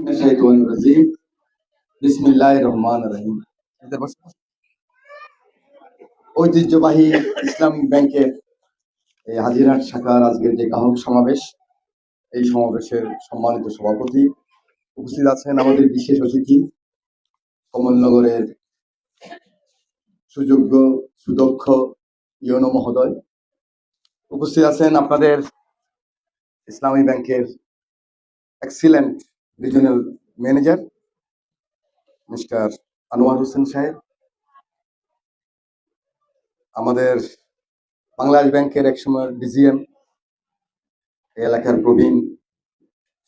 শাইতানির রাজিম। বিসমিল্লাহির রহমানির রহিম। ঐতিহ্যবাহী ইসলামিক ব্যাংকের এই হাজিরহাট শাখার আজকের যে গ্রাহক সমাবেশ, এই সমাবেশের সম্মানিত সভাপতি উপস্থিত আছেন, আমাদের বিশেষ অতিথি কমলনগরের সুযোগ্য সুদক্ষ ইউনো মহোদয়, উপস্থিত আছেন আপনাদের ইসলামী ব্যাংকের excellent regional manager mister Anwar Hossain সাহেব, আমাদের বাংলাদেশ ব্যাংকের একসময় ডিজিএম, এই এলাকার প্রবীণ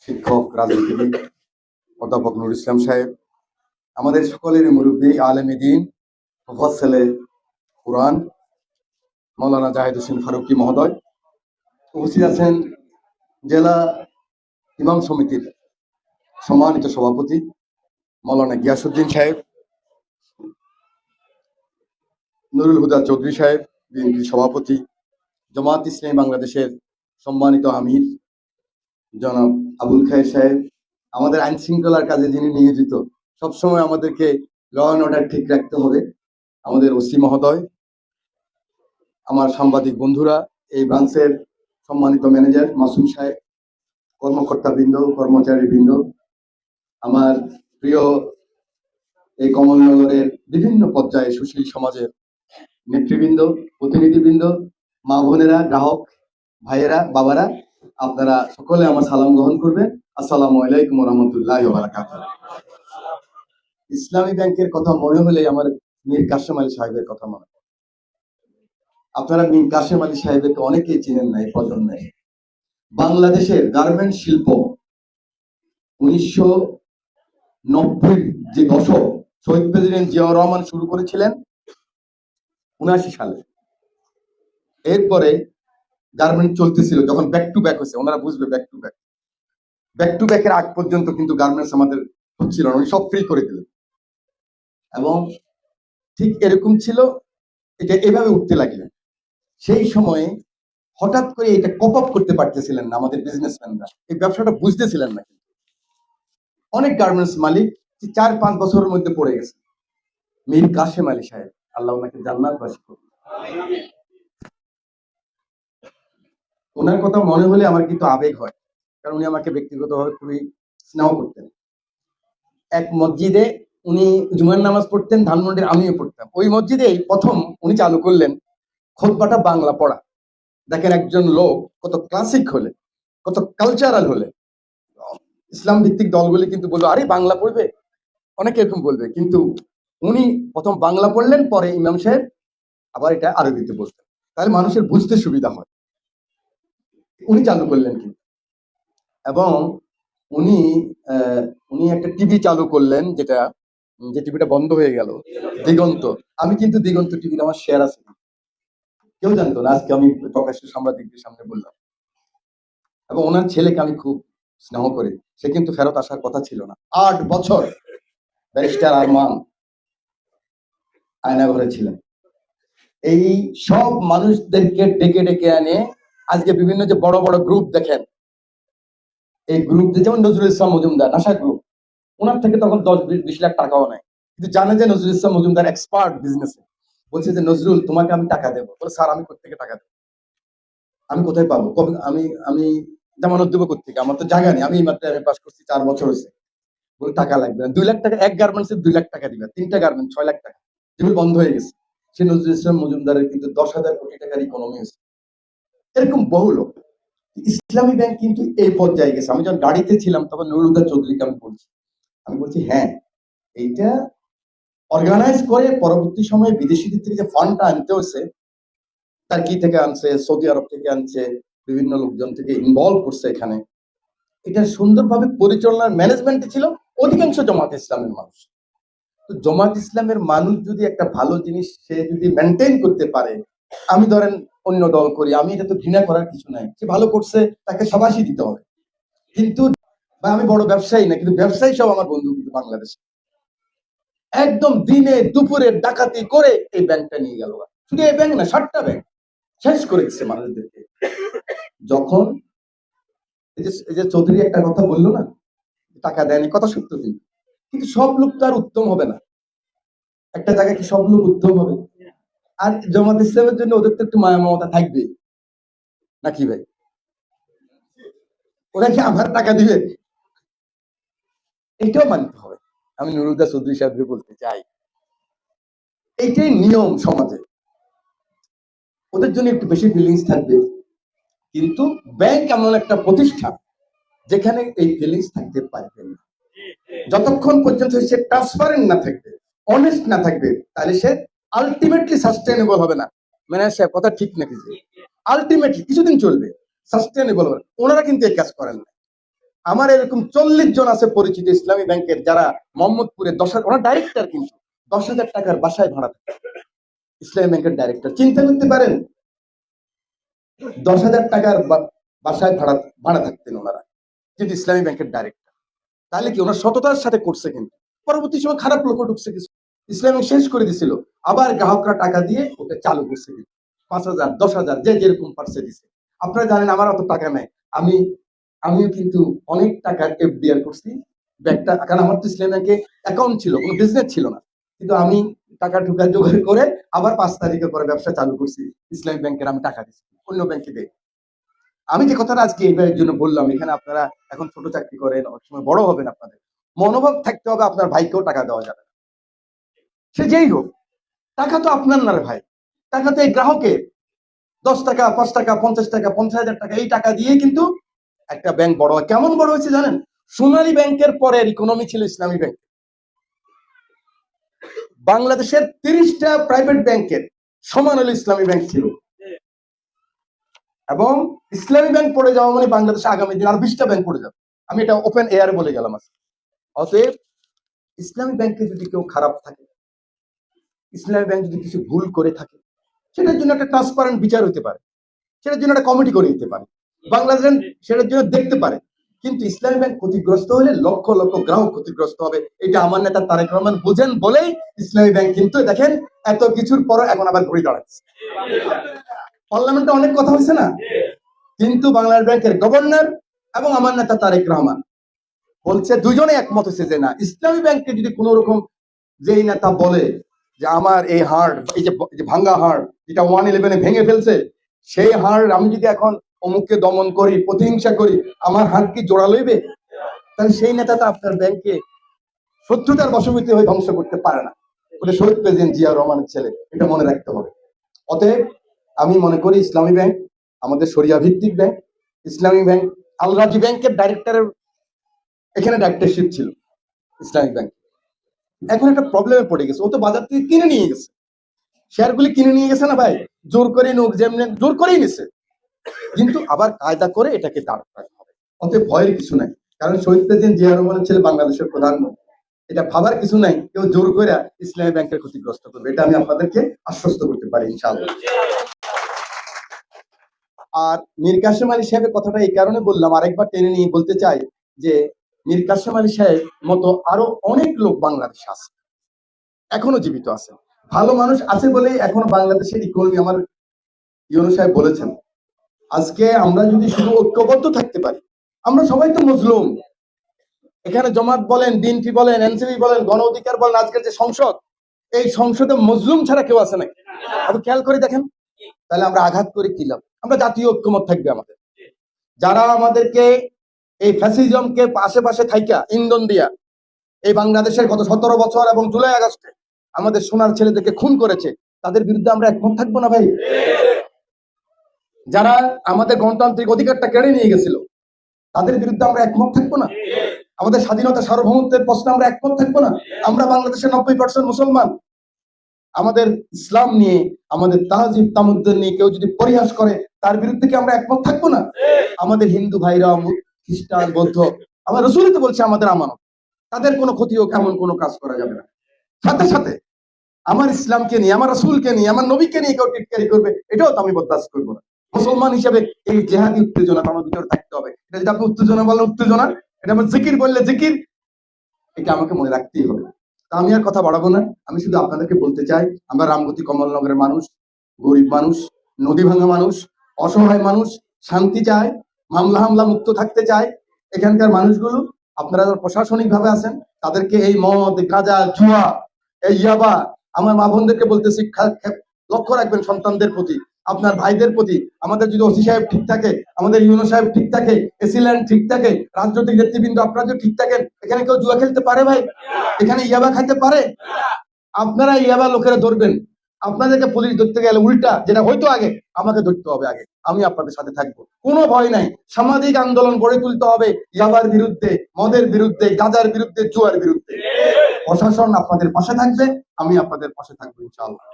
শিক্ষক রাজনীতিবিদ অধ্যাপক নুর ইসলাম সাহেব, আমাদের সকলের মুরব্বী আলেম দ্বীন মুফাসসিলে কুরআন মাওলানা জাহিদ হোসেন ফারুকী মহোদয়, উপস্থিত আছেন জেলা ইমাম সমিতির সম্মানিত সভাপতি মাওলানা গিয়াসউদ্দিন সাহেব, নুরুল হুদা চৌধুরী সাহেব বিএনপি সভাপতি, জামাত ইসলামী বাংলাদেশের সম্মানিত আমির জনাব আবুল খায়ের সাহেব, আমাদের আইন শৃঙ্খলার কাজে যিনি নিয়োজিত, সবসময় আমাদেরকে ল অ্যান্ড অর্ডার ঠিক রাখতে হবে, আমাদের ওসি মহোদয়, আমার সাংবাদিক বন্ধুরা, এই ব্রাঞ্চের সম্মানিত ম্যানেজার মাসুম সাহেব, কর্মকর্তা বৃন্দ, কর্মচারী বৃন্দ, আমার প্রিয় এই কমলনগরের বিভিন্ন পর্যায়ে সুশীল সমাজের নেতৃবৃন্দ, প্রতিনিধিবৃন্দ, মা বোনেরা, গ্রাহক ভাইয়েরা, বাবারা, আপনারা সকলে আমার সালাম গ্রহণ করবেন। আসসালামু আলাইকুম রহমতুল্লাহ বারাকাতুহু। ইসলামী ব্যাংকের কথা মনে হলে আমার মীর কাসেম আলী সাহেবের কথা মনে হয়। আপনারা মীর কাসেম আলী সাহেবকে অনেকেই চিনেন না এই প্রজন্মে। বাংলাদেশের গার্মেন্ট শিল্প 1990 যে দশক শহীদ প্রেসিডেন্ট জিয়াউর রহমান শুরু করেছিলেন 79 সালে, এরপরে গার্মেন্ট চলতেছিল, যখন ব্যাক টু ব্যাক হয়েছে, ওনারা বুঝবে back to back, back to ব্যাকের আগ পর্যন্ত কিন্তু গার্মেন্টস আমাদের হচ্ছিল না, উনি সব ফ্রি করে দিলেন। এবং ঠিক এরকম ছিল, এটা এভাবে উঠতে লাগলেন। সেই সময়ে হঠাৎ করে এটা কপ আপ করতে পারতেছিলেন না আমাদের বিজনেসম্যানরা, এই ব্যবসাটা বুঝতেছিলেন না। অনেক গার্মেন্টস মালিক 4-5 বছরের মধ্যে পড়ে গেছে। মীর কাসেম আলী সাহেব, আল্লাহ ওনাকে জান্নাতবাসী করুন। ওনার কথা মনে হলে আমার কিন্তু আবেগ হয়, কারণ উনি আমাকে ব্যক্তিগতভাবে খুবই স্নেহ করতেন। এক মসজিদে উনি জুমার নামাজ পড়তেন, ধানমন্ডির আমিও পড়তাম। ওই মসজিদেই প্রথম উনি চালু করলেন খুতবাটা বাংলা পড়া। দেখেন একজন লোক কত ক্লাসিক হলে, কত কালচারাল হলে, ইসলাম ভিত্তিক দলগুলি কিন্তু বললো আরে বাংলা পড়বে, অনেকে এরকম বলবে, কিন্তু উনি প্রথম বাংলা পড়লেন, পরে ইমাম সাহেব আবার এটা আরবিতে বলতেন, তাহলে মানুষের বুঝতে সুবিধা হয়। উনি চালু করলেন কিন্তু, এবং উনি উনি একটা টিভি চালু করলেন, যে টিভিটা বন্ধ হয়ে গেল, দিগন্ত। আমি কিন্তু দিগন্ত টিভির আমার শেয়ার আছে, কেউ জানতো না, আজকে আমি প্রকাশ্য সাংবাদিকদের সামনে বললাম। এবং ওনার ছেলেকে আমি খুব স্নেহ করি, সে কিন্তু ফেরত আসার কথা ছিল না। 8 বছর ব্যারিস্টার আরমান আয়নাঘরে ছিলেন। এই সব মানুষদেরকে ডেকে ডেকে আনে আজকে বিভিন্ন যে বড় বড় গ্রুপ দেখেন, এই গ্রুপ, যেমন নজরুল ইসলাম মজুমদার নাসা গ্রুপ, ওনার থেকে তখন 10-20 লাখ টাকাও নেয়, কিন্তু জানে যে নজরুল ইসলাম মজুমদার এক্সপার্ট বিজনেসে। বলছে যে নজরুল তোমাকে আমি টাকা দেবো। বলে স্যার আমি কোথেকে টাকা দেবো, আমি কোথায় পাবো, আমি আমি জামানত দেবো কোথেকে, আমার তো জায়গা নেই, আমি মাত্র আমি পাস করছি, 4 বছর হয়েছে। বলে টাকা লাগবে না, 2 লাখ টাকা, এক গার্মেন্টস 2 লাখ টাকা দিবে, 3টা গার্মেন্টস 6 লাখ টাকা, যেগুলো বন্ধ হয়ে গেছে। সে নজরুল ইসলাম মজুমদারের কিন্তু 10,000 কোটি টাকার ইকোনমি হয়েছে। এরকম বহু লোক। ইসলামী ব্যাংক কিন্তু এই পর্যায়ে গেছে। আমি যখন গাড়িতে ছিলাম তখন নুরুল চৌধুরীকে আমি বলছি হ্যাঁ, এইটা অর্গানাইজ করে পরবর্তী সময়ে বিদেশিদের থেকে যে ফান্ডটা আনতে হয়েছে, টার্কি থেকে আনছে, সৌদি আরব থেকে আনছে, বিভিন্ন লোকজন থেকে ইনভলভ করছে এখানে, এটা সুন্দরভাবে পরিচালনার ম্যানেজমেন্টে ছিল অধিকাংশ জামাত ইসলামের মানুষ। তো জামাত ইসলামের মানুষ যদি একটা ভালো জিনিস সে যদি মেনটেন করতে পারে, আমি ধরেন অন্য দল করি, আমি এটা তো ঘৃণা করার কিছু নাই, সে ভালো করছে তাকে সাবাসী দিতে হবে। কিন্তু বা আমি বড় ব্যবসায়ী না, কিন্তু ব্যবসায়ী সব আমার বন্ধু কিন্তু বাংলাদেশে একদম দিনে দুপুরে ডাকাতি করে এই ব্যাংকটা নিয়ে গেল। শুধু এই ব্যাংক না, 7টা ব্যাংক শেষ করে দিচ্ছে মানুষদেরকে। যখন এই যে চৌধুরী একটা কথা বললো না, টাকা দেয়নি, কথা সত্য কিন্তু। কিন্তু সব লোক তো আর উত্তম হবে না। একটা জায়গায় কি সব লোক উত্তম হবে? আর জামাত ইসলামের জন্য ওদের তো একটু মায়া মমতা থাকবে নাকি ভাই? ওরা কি আমার টাকা দিবে? এটাও মানতে হবে। আমি নুরুদ্দা চৌধুরী সাহেবকে বলতে চাই, এইটাই নিয়ম সমাজে। ওদের জন্য একটু বেশি ফিলিংস থাকবে, কিন্তু ব্যাংক এমন একটা প্রতিষ্ঠান যেখানে এই ফিলিংস থাকতে পারবে না। যতক্ষণ পর্যন্ত সে ট্রান্সপারেন্ট না থাকবে, অনেস্ট না থাকবে, তাহলে সে আলটিমেটলি সাস্টেনেবল হবে না। মানে সে কথা ঠিক নাকি? আলটিমেটলি কিছুদিন চলবে, সাস্টেনেবল হবে। ওনারা কিন্তু এই কাজ করেন না। আমার এরকম 40 জন আছে পরিচিত ইসলামী ব্যাংকের, যারা মোহাম্মদপুরে 10,000, ওনার ডাইরেক্টর কিন্তু 10,000 টাকার বাসায় ভাড়া থাকে। ইসলামী ব্যাংকের ডাইরেক্টর, চিন্তা করতে পারেন, 10,000 টাকার বাসায় ভাড়া থাকতেন ওনারা, কিন্তু ইসলামী ব্যাংকের ডাইরেক্টর। তাহলে কি ওনার সততার সাথে করছে, কিন্তু পরবর্তী সময় খারাপ লোক ঢুকছে কিছু, ইসলামী শেষ করে দিছিল, আবার গ্রাহকরা টাকা দিয়ে ওটা চালু করছে, 5,000 10,000 যে যেরকম পারছে দিছে। আপনারা জানেন আমার অত টাকা নাই, আমিও কিন্তু অনেক টাকা এফডিআর করছি ব্যাংকটা, কারণ আমার তো ইসলামী ব্যাংকে অ্যাকাউন্ট ছিল, কোনো বিজনেস ছিল না, কিন্তু আমি টাকা ঢুকা জোগাড় করে আবার 5 তারিখের পরে ব্যবসা চালু করছি। ইসলামী ব্যাংকের আমি টাকা দিচ্ছি অন্য ব্যাংকে দেয়। আমি যে কথাটা আজকে এইবার জন্য বললাম, এখানে আপনারা এখন ছোট চাকরি করেন, অনেক সময় বড় হবেন, আপনাদের মনোভাব থাকতে হবে আপনার ভাইকেও টাকা দেওয়া যাবে না, সে যেই হোক। টাকা তো আপনার না রে ভাই, টাকা তো এই গ্রাহকের। 10 টাকা 5 টাকা 50 টাকা 50,000 টাকা এই টাকা দিয়ে কিন্তু একটা ব্যাংক বড় হয়। কেমন বড় হয়েছে জানেন? সোনালী ব্যাংকের পরের ইকোনমি ছিল ইসলামী ব্যাংক। বাংলাদেশের 30টা প্রাইভেট ব্যাংকের সমান হলো ইসলামী ব্যাংক ছিল, এবং ইসলামী ব্যাংক পড়ে যাওয়া মানে বাংলাদেশে আগামী দিন আর 20টা ব্যাংক পড়ে যাবে। আমি এটা ওপেন এয়ারে বলে গেলাম আজকে। অতএব ইসলামী ব্যাংকে যদি কেউ খারাপ থাকে, ইসলামী ব্যাংক যদি কিছু ভুল করে থাকে, সেটার জন্য একটা ট্রান্সপারেন্ট বিচার হতে পারে, সেটার জন্য একটা কমিটি করে দিতে পারে, বাংলাদেশ সেটার জন্য দেখতে পারে। কিন্তু ইসলামী ব্যাংক ক্ষতিগ্রস্ত হলে লক্ষ লক্ষ গ্রাহক ক্ষতিগ্রস্ত হবে। এটা আমার নেতা তারেক রহমান বুঝেন বলেই ইসলামী ব্যাংক কিন্তু দেখেন এত কিছুর পর এখন আবার ঘুরে দাঁড়াচ্ছে। পার্লামেন্টে অনেক কথা হয়েছে না, কিন্তু বাংলাদেশ ব্যাংকের গভর্নর এবং আমার নেতা তারেক রহমান বলছে, দুজনে একমত হয়েছে যে না, ইসলামী ব্যাংকে যদি কোন রকম যেই নেতা বলে যে আমার এই হাড়, এই যে ভাঙ্গা হাড় যেটা 111-এ ভেঙে ফেলছে, সেই হাড় আমি যদি এখন অমুককে দমন করি, প্রতিহিংসা করি, আমার হাড় কি জোড়া লইবে? তাহলে সেই নেতা তো আপনার ব্যাংকে শত্রুতার বশবর্তী হয়ে ধ্বংস করতে পারে না। ওটা শহীদ প্রেসিডেন্ট জিয়া রহমানের ছেলে, এটা মনে রাখতে হবে। অতএব আমি মনে করি ইসলামী ব্যাংক আমাদের শরিয়া ভিত্তিক ব্যাংক। ইসলামী ব্যাংক আল রাজি ব্যাংকের ডাইরেক্টরের এখানে ডাইরেক্টরশিপ ছিল ইসলামী ব্যাংক। এখন একটা প্রবলেমে পড়ে গেছে, ও তো বাজার থেকে কিনে নিয়ে গেছে, শেয়ারগুলি কিনে নিয়ে গেছে না ভাই, জোর করে নোক, যেমন জোর করেই নিছে, কিন্তু আবার কায়দা করে এটাকে দাঁড় করাতে হবে। অতএব ভয়ের কিছু নাই, কারণ শহীদ প্রেসিডেন্ট জিয়া রহমানের ছেলে বাংলাদেশের প্রধানমন্ত্রী। এটা ভাবার কিছু নাই কেউ জোর করে ইসলামী ব্যাংকের ক্ষতিগ্রস্ত করবে, এটা আমি আপনাদেরকে আশ্বস্ত করতে পারি ইনশাআল্লাহ। আর মীর কাসেম আলী সাহেবের কথাটা এই কারণে বললাম, আরেকবার টেনে নিয়ে বলতে চাই যে মীর কাসেম আলী সাহেব মতো আরো অনেক লোক বাংলাদেশে আছে, এখনো জীবিত আছে, ভালো মানুষ আছে বলেই এখনো বাংলাদেশের ইকোনমি, আমার ইউনূস সাহেব বলেছেন, আজকে আমরা যদি শুধু ঐক্যবদ্ধ থাকতে পারি, আমরা সবাই তো মজলুম। এখানে জামাত বলেন, বিএনপি বলেন, এনসিপি বলেন, গণ অধিকার বলেন, আজকের যে সংসদ, এই সংসদে মজলুম ছাড়া কেউ আছে নাকি? আপনি খেয়াল করে দেখেন। তাহলে আমরা আঘাত করে কি লাভ? আমরা জাতীয় ঐক্যমত থাকবে আমাদের। যারা আমাদেরকে এই ফ্যাসিজমকে আশেপাশে থাইকা ইন্ধন দিয়া এই বাংলাদেশের গত 17 বছর এবং জুলাই আগস্টে আমাদের সোনার ছেলেদেরকে খুন করেছে, তাদের বিরুদ্ধে আমরা একমত থাকবো না ভাই? যারা আমাদের গণতান্ত্রিক অধিকারটা কেড়ে নিয়ে গেছিল, তাদের বিরুদ্ধে আমরা একমত থাকবো না? আমাদের স্বাধীনতা সার্বভৌমত্বের প্রশ্নে আমরা একমত থাকবো না? আমরা বাংলাদেশের 90% মুসলমান, আমাদের ইসলাম নিয়ে, আমাদের তাহজিব তামুদ্দুন নিয়ে কেউ যদি পরিহাস করে, তার বিরুদ্ধে কি আমরা একমত থাকবো না? আমাদের হিন্দু ভাইরা, খ্রিস্টান, বৌদ্ধ, আমার রাসূলই তো বলছে আমাদের আমানত, তাদের কোনো ক্ষতি হোক এমন কোনো কাজ করা যাবে না। সাথে সাথে আমার ইসলামকে নিয়ে, আমার রাসূলকে নিয়ে, আমার নবীকে নিয়ে কেউ টিটকারি করবে, এটাও তো আমি বরদাস্ত করবো না। মুসলমান হিসেবে এই জেহাদি উত্তেজনা আমার ভিতরে থাকতে হবে। এটা যদি আপনি উত্তেজনা বলেন উত্তেজনা, এটা আমার জিকির বললে জিকির, এটা আমাকে মনে রাখতেই হবে। তা আমি আর কথা বাড়াবো না, আমি শুধু আপনাদেরকে বলতে চাই, আমরা রামগতি কমলনগরের মানুষ, গরিব মানুষ, নদী ভাঙা মানুষ, অসহায় মানুষ, শান্তি চায়, মামলা হামলা মুক্ত থাকতে চায়। এখানকার মানুষগুলো আপনারা যারা প্রশাসনিক ভাবে আছেন তাদেরকে এই মদ, গাঁজা, জুয়া, এই ইয়াবা, আমার মা বোনদেরকে বলতেছি লক্ষ্য রাখবেন সন্তানদের প্রতি, আপনার ভাইদের প্রতি। আমাদের যদি ওসি সাহেব ঠিক থাকে, আমাদের ইউনো সাহেব ঠিক থাকে, এসিল্যান্ড ঠিক থাকে, রাজনৈতিক নেতৃবৃন্দ আপনারা যদি ঠিক থাকেন, এখানে কেউ জুয়া খেলতে পারে ভাই? এখানে ইয়াবা খাইতে পারে? আপনারা ইয়াবা লোকেরা ধরবেন, আপনাদেরকে পুলিশ ধরতে গেলে উল্টা যেটা হয়তো আগে আমাকে ধরতে হবে আগে। আমি আপনাদের সাথে থাকবো, কোনো ভয় নাই। সামাজিক আন্দোলন গড়ে তুলতে হবে ইয়াবার বিরুদ্ধে, মদের বিরুদ্ধে, গাঁজার বিরুদ্ধে, জুয়ার বিরুদ্ধে। প্রশাসন আপনাদের পাশে থাকবে, আমি আপনাদের পাশে থাকবো ইনশাআল্লাহ।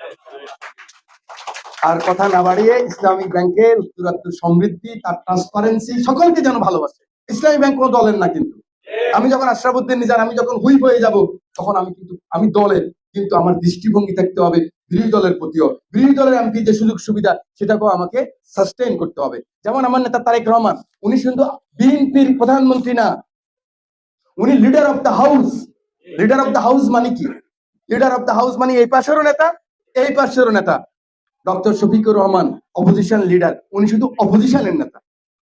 আর কথা না বাড়িয়ে, ইসলামিক ব্যাংকের উত্তরাত্তর সমৃদ্ধি, তার ট্রান্সপারেন্সি, সকলকে যেন ভালোবাসে। ইসলামী ব্যাংক কোনো দলের না কিন্তু। আমি যখন আশরাফুদ্দিন নিজার, আমি যখন হুইপ হয়ে যাব, তখন আমি দলের, কিন্তু আমার দৃষ্টিভঙ্গি থাকতে হবে বিরোধী দলের প্রতিও। বিরোধী দলের এমপি যে সুযোগ সুবিধা, সেটাকেও আমাকে সাস্টেইন করতে হবে। যেমন আমার নেতা তারেক রহমান, উনি কিন্তু বিএনপির প্রধানমন্ত্রী না, উনি leader of the house. Leader of the house মানে কি? লিডার অফ দ্য হাউস মানে এই পাশেরও নেতা, এই পাশেরও নেতা। Doctor Shafiqur Rahman opposition leader, উনি শুধু অপোজিশনের নেতা।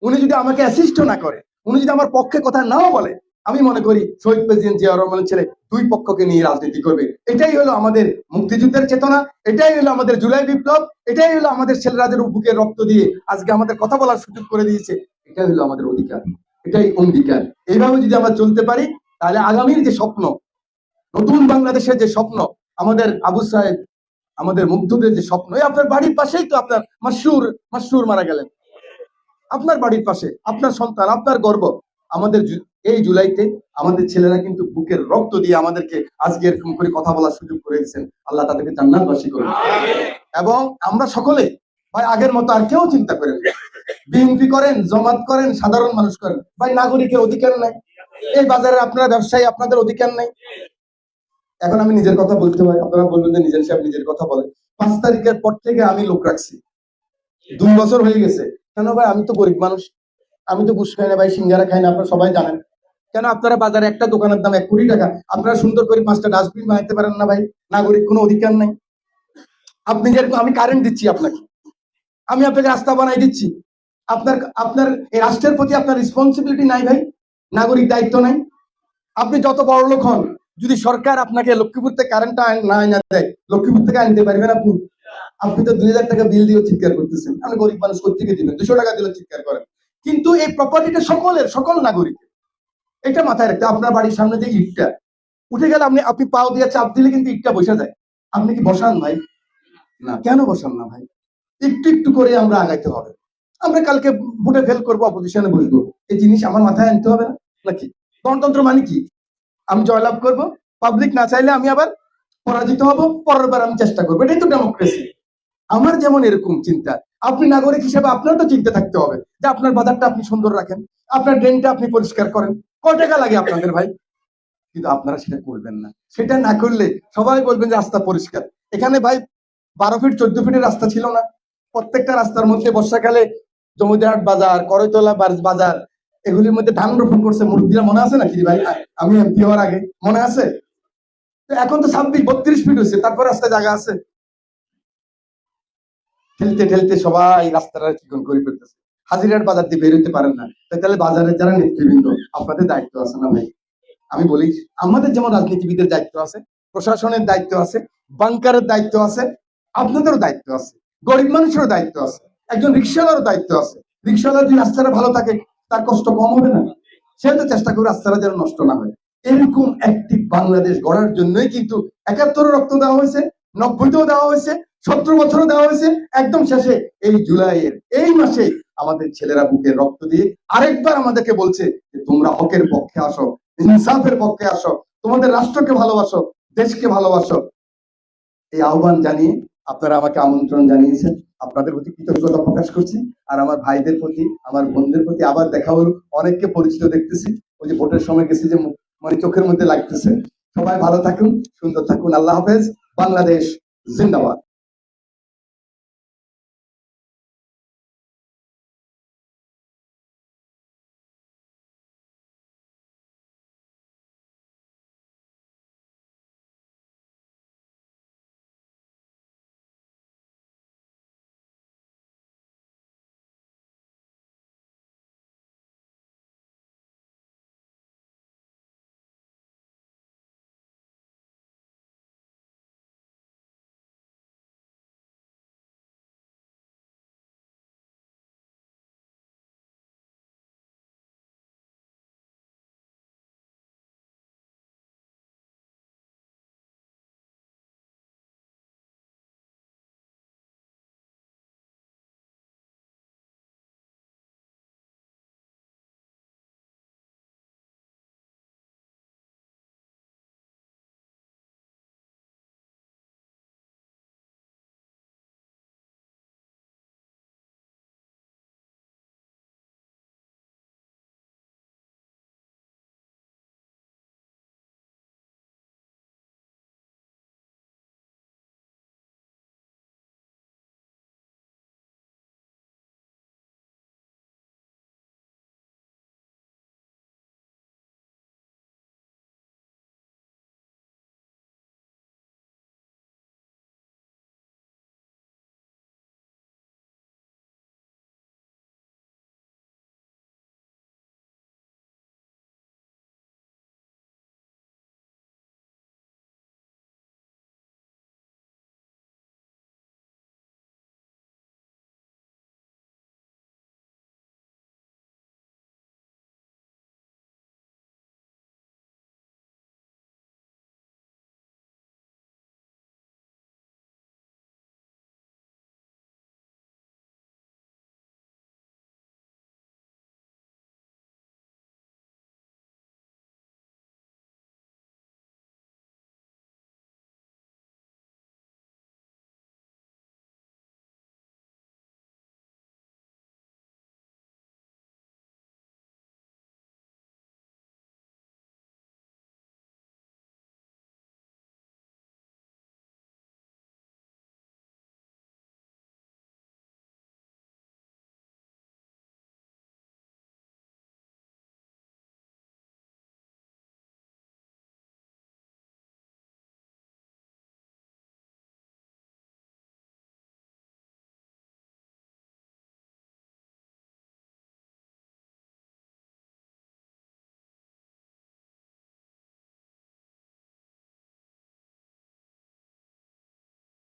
উনি যদি আমাকে অ্যাসিস্টও না করে, উনি যদি আমার পক্ষে কথা নাও বলে, আমি মনে করি শহীদ প্রেসিডেন্ট জিয়াউর রহমানের ছেলে দুই পক্ষকে নিয়ে রাজনীতি করবে। এটাই হলো আমাদের মুক্তিযুদ্ধের চেতনা, এটাই হলো আমাদের জুলাই বিপ্লব, এটাই হলো আমাদের ছেলেরাদের বুকের রক্ত দিয়ে আজকে আমাদের কথা বলার সুযোগ করে দিয়েছে। এটাই হলো আমাদের অধিকার, এটাই অঙ্গীকার। এইভাবে যদি আমরা চলতে পারি, তাহলে আগামীর যে স্বপ্ন, নতুন বাংলাদেশের যে স্বপ্ন, আমাদের আবু সাহেব, আমাদের মুগ্ধদের যে স্বপ্ন, এই আপনার বাড়ির পাশেই তো আপনার মাসরুর মারা গেলেন, আপনার বাড়ির পাশে, আপনার সন্তান, আপনার গর্ব। আমাদের এই জুলাইতে আমাদের ছেলেরা কিন্তু বুকের রক্ত দিয়ে আমাদেরকে আজকে এরকম করে কথা বলার সুযোগ করে দিচ্ছেন। আল্লাহ তাদেরকে জান্নাতবাসী করুন। এবং আমরা সকলে ভাই আগের মতো আর কেউ চিন্তা করেন, বিএনপি করেন, জমাত করেন, সাধারণ মানুষ করেন, ভাই নাগরিকের অধিকার নাই। এই বাজারে আপনারা ব্যবসায়ী, আপনাদের অধিকার নাই। এখন আমি নিজের কথা বলতে হয়, আপনারা বলবেন যে নিজের সাহেব নিজের কথা বলেন। 5 তারিখের পর থেকে আমি লোক রাখছি, 2 বছর হয়ে গেছে। কেন ভাই? আমি তো গরিব মানুষ, আমি তো ঘুষ খাই না ভাই, সিঙ্গারা খাই না, আপনারা সবাই জানেন। কেন আপনারা বাজারে একটা দোকানের দাম 1 কোটি টাকা, আপনারা সুন্দর করে 5টা ডাস্টবিন বানাইতে পারেন না ভাই? নাগরিক কোনো অধিকার নাই? আপনি যেরকম, আমি কারেন্ট দিচ্ছি আপনাকে, আমি আপনাকে রাস্তা বানাই দিচ্ছি, আপনার আপনার এই রাষ্ট্রের প্রতি আপনার রেসপন্সিবিলিটি নাই ভাই? নাগরিক দায়িত্ব নাই? আপনি যত বড় লোক হন, যদি সরকার আপনাকে লক্ষ্মীপুর থেকে কারেন্টটা না দেয়, লক্ষ্মীপুর থেকে আনতে পারবেন আপনি? আপনি তো 2000 টাকা বিল দিয়ে চিৎকার করতেছেন। আমি গরিব মানুষ, কোথেকে দিবেন? 200 টাকা দিলে চিৎকার করেন। কিন্তু এই প্রপার্টিটা সকলের, সকল নাগরিক। এটা মাথায় রাখতে। আপনার বাড়ির সামনে যে ইটটা উঠে গেলে, আপনি পাও দিয়ে চাপ দিলে কিন্তু ইটটা বসে যায়। আপনি কি বসান ভাই? না। কেন বসান না ভাই? একটু একটু করে আমরা আগাইতে হবে। আমরা কালকে ভোটে ফেল করবো, অপোজিশনে বসবো, এই জিনিস আমার মাথায় আনতে হবে না নাকি? গণতন্ত্র মানে কি? আমি জয়লাভ করব, পাবলিক না চাইলে আমি আবার পরাজিত হব, পরের বার আমি চেষ্টা করবো। এটাই তো ডেমোক্রেসি। আমার যেমন এরকম চিন্তা, আপনি নাগরিক হিসেবে আপনার তো চিন্তা থাকতে হবে যে আপনার বাজারটা আপনি সুন্দর রাখেন, আপনার ড্রেনটা আপনি পরিষ্কার করেন। কয় টাকা লাগে আপনাদের ভাই? কিন্তু আপনারা সেটা করবেন না। সেটা না করলে সবাই বলবেন যে রাস্তা পরিষ্কার। এখানে ভাই 12 ফিট 14 ফিটের রাস্তা ছিল না? প্রত্যেকটা রাস্তার মধ্যে বর্ষাকালে জমিদারহাট বাজার, করৈতলা বাজার, এগুলির মধ্যে ধান রোপণ করছে মুরব্বীরা, মনে আছে নাকি ভাই? আমি এমপি হওয়ার আগে মনে আছে? এখন তো 26-32 ফিট হয়েছে, তারপর রাস্তায় জায়গা আছে? ঠেলতে ঠেলতে সবাই রাস্তাটা চিকন করে ফেলতেছে, হাজিরার বাজার দিয়ে বের হতে পারেন না। তাহলে বাজারের যারা নেতৃবৃন্দ, আপনাদের দায়িত্ব আছে না ভাই? আমি বলি, আমাদের যেমন রাজনীতিবিদের দায়িত্ব আছে, প্রশাসনের দায়িত্ব আছে, বাংকারের দায়িত্ব আছে, আপনাদেরও দায়িত্ব আছে, গরিব মানুষেরও দায়িত্ব আছে, একজন রিক্সাওয়ালারও দায়িত্ব আছে। রিক্সাওয়ালার যদি রাস্তাটা ভালো থাকে, তার কষ্ট কম হবে না? সে তো চেষ্টা করে রাস্তাটা যেন নষ্ট না হয়। এরকম একটি বাংলাদেশ গড়ার জন্যই কিন্তু 71 রক্ত দেওয়া হয়েছে, 90-তেও দেওয়া হয়েছে, 17 বছরও দেওয়া হয়েছে, একদম শেষে এই জুলাইয়ের এই মাসে আমাদের ছেলেরা বুকের রক্ত দিয়ে আরেকবার আমাদেরকে বলছে যে তোমরা হকের পক্ষে আসো, ইনসাফের পক্ষে আসো, তোমাদের রাষ্ট্রকে ভালোবাসো, দেশকে ভালোবাসো। এই আহ্বান জানিয়ে আপনারা আমাকে আমন্ত্রণ জানিয়েছেন, আপনাদের প্রতি কৃতজ্ঞতা প্রকাশ করছি। আর আমার ভাইদের প্রতি, আমার বোনদের প্রতি আবার দেখা হলো, অনেককে পরিচিত দেখতেছি, ওই যে ভোটের সময় গেছি যে মানে চোখের মধ্যে লাগতেছে। সবাই ভালো থাকুন, সুন্দর থাকুন। আল্লাহ হাফেজ। বাংলাদেশ জিন্দাবাদ।